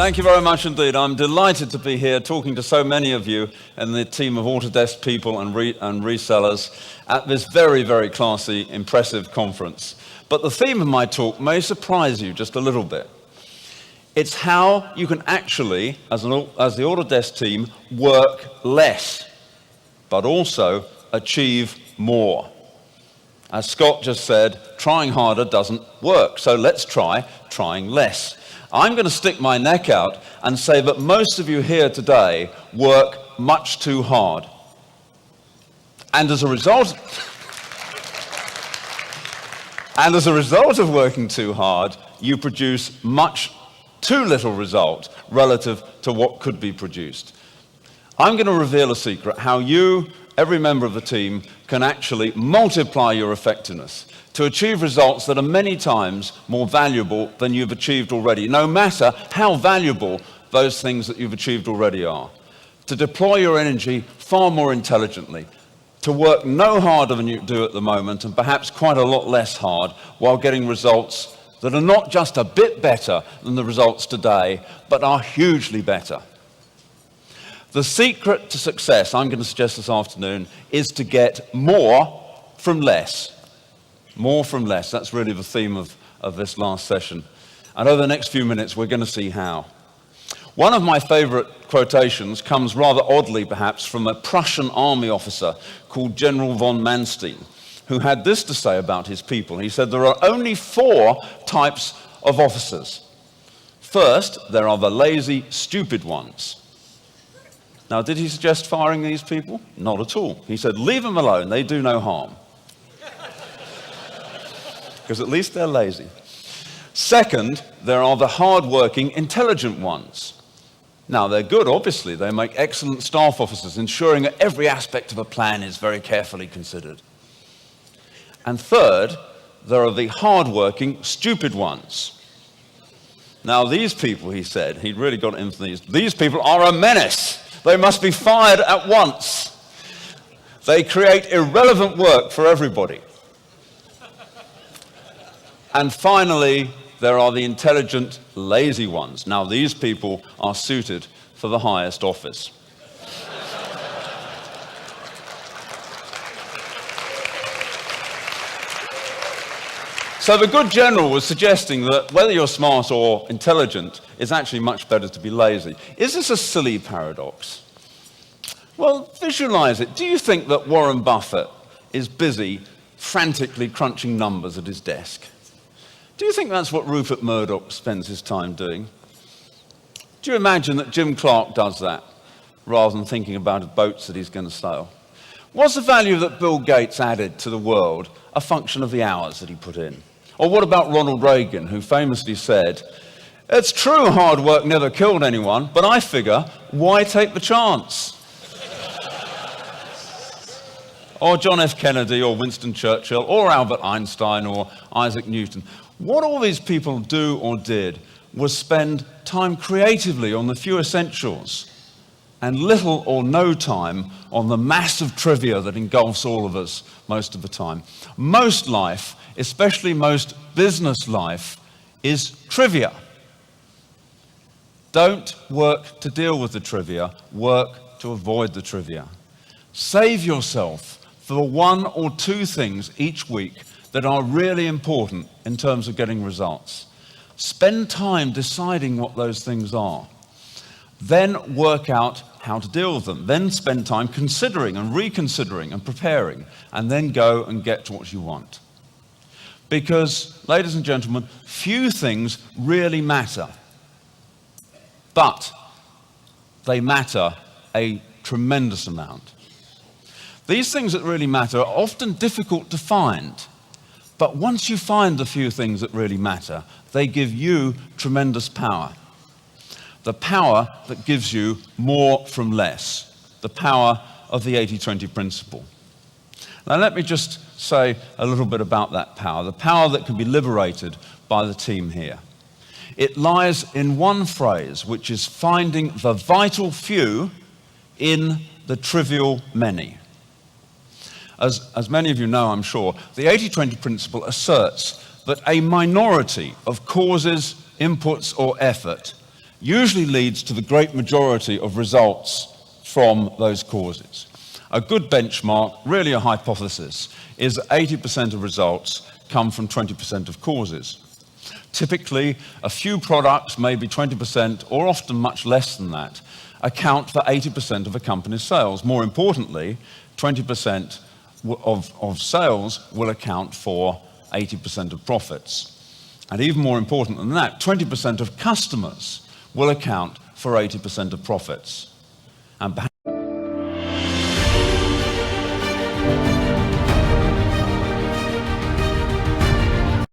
Thank you very much indeed. I'm delighted to be here talking to so many of you and the team of Autodesk people and resellers at this very, very classy, impressive conference. But the theme of my talk may surprise you just a little bit. It's how you can actually, as the Autodesk team, work less, but also achieve more. As Scott just said, trying harder doesn't work, so let's try trying less. I'm going to stick my neck out and say that most of you here today work much too hard. And as a result of working too hard, you produce much too little result relative to what could be produced. I'm going to reveal a secret, how you, every member of the team, can actually multiply your effectiveness to achieve results that are many times more valuable than you've achieved already, no matter how valuable those things that you've achieved already are. To deploy your energy far more intelligently, to work no harder than you do at the moment, and perhaps quite a lot less hard, while getting results that are not just a bit better than the results today, but are hugely better. The secret to success, I'm going to suggest this afternoon, is to get more from less. More from less. That's really the theme of this last session. And over the next few minutes, we're going to see how. One of my favorite quotations comes rather oddly, perhaps, from a Prussian army officer called General von Manstein, who had this to say about his people. He said, there are only 4 types of officers. First, there are the lazy, stupid ones. Now, did he suggest firing these people? Not at all. He said, leave them alone, they do no harm. Because at least they're lazy. Second, there are the hard-working, intelligent ones. Now, they're good, obviously. They make excellent staff officers, ensuring that every aspect of a plan is very carefully considered. And third, there are the hard-working, stupid ones. Now, these people, he said, he'd really got in for these people are a menace. They must be fired at once. They create irrelevant work for everybody. And finally, there are the intelligent, lazy ones. Now, these people are suited for the highest office. So the good general was suggesting that whether you're smart or intelligent, it's actually much better to be lazy. Is this a silly paradox? Well, visualize it. Do you think that Warren Buffett is busy frantically crunching numbers at his desk? Do you think that's what Rupert Murdoch spends his time doing? Do you imagine that Jim Clark does that rather than thinking about the boats that he's going to sail? Was the value that Bill Gates added to the world a function of the hours that he put in? Or what about Ronald Reagan, who famously said, it's true hard work never killed anyone, but I figure, why take the chance? Or John F. Kennedy, or Winston Churchill, or Albert Einstein, or Isaac Newton. What all these people do or did was spend time creatively on the few essentials and little or no time on the massive trivia that engulfs all of us most of the time. Most life, especially most business life, is trivia. Don't work to deal with the trivia, work to avoid the trivia. Save yourself for 1 or 2 things each week that are really important in terms of getting results. Spend time deciding what those things are. Then work out how to deal with them. Then spend time considering and reconsidering and preparing, and then go and get to what you want. Because, ladies and gentlemen, few things really matter, but they matter a tremendous amount. These things that really matter are often difficult to find. But once you find the few things that really matter, they give you tremendous power. The power that gives you more from less. The power of the 80-20 principle. Now let me just say a little bit about that power. The power that can be liberated by the team here. It lies in one phrase, which is finding the vital few in the trivial many. As many of you know, I'm sure, the 80-20 principle asserts that a minority of causes, inputs, or effort usually leads to the great majority of results from those causes. A good benchmark, really a hypothesis, is that 80% of results come from 20% of causes. Typically, a few products, maybe 20%, or often much less than that, account for 80% of a company's sales. More importantly, 20% of sales will account for 80% of profits. And even more important than that, 20% of customers will account for 80% of profits. And